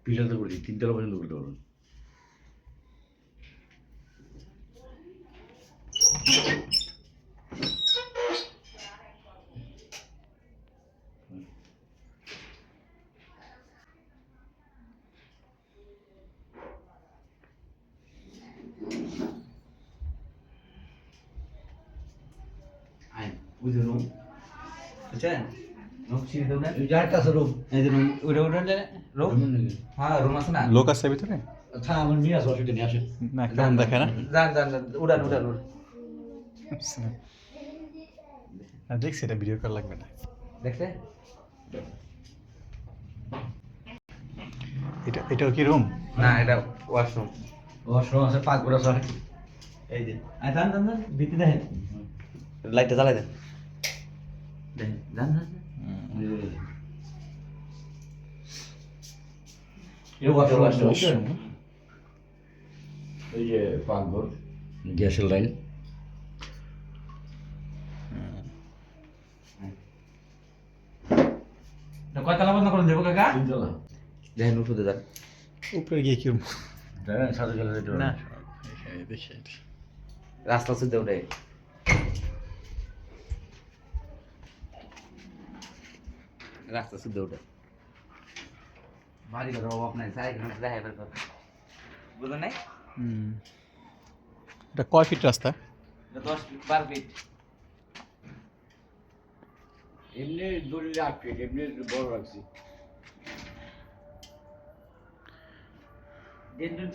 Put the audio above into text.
পিছাতে বলছি 3 তলা পর্যন্ত করতে পারবেন। আয় বুঝে রুম বুঝছেন রুম সিঁড়ি দেবেন এই যে আরেকটা আছে রুম। এই যে রুম উড়ে উড়ে রুম রুম নাকি? হ্যাঁ রুম আছে না লোক আছে ভিতরে? আচ্ছা আমার মেয়ে আছে, অসুবিধা নেই, আসেন। না কেমন দেখে না? যান যান যান, উড়ান উড়ান উড়ান না দেখছি এটা ভিডিও করা লাগবে না। দেখছে এটাও কি রুম? না এটা ওয়াশরুম ওয়াশরুম আছে, পাকঘর আছে। এই যে আয় যান যান যান ভিতরে দেখেন লাইটটা জ্বালাই দেন দেখেন যান যান এই ওয়াশরুম আছে, washroom। এই যে পাকঘর, গ্যাসের লাইন। কয়তলা বন্ধ করুন দেবো কাকা 3 তলা। দেখেন উপরে যান উপরে গিয়ে কি রুম? দেখেন সাথে চলে যেতে না পারবেন। দেখি এটা। রাস্তা সুদ্ধে উঠে রাস্তা সুদ্ধে উঠে বাড়ি ঘরের অভাব নাই চাই দেখা এবার কথা বুঝলেন নাই এটা কয় ফিট রাস্তা? 10-12 ফিট এমনি দড়ি 8 ফিট, এমনি বড় রাখছি। দিন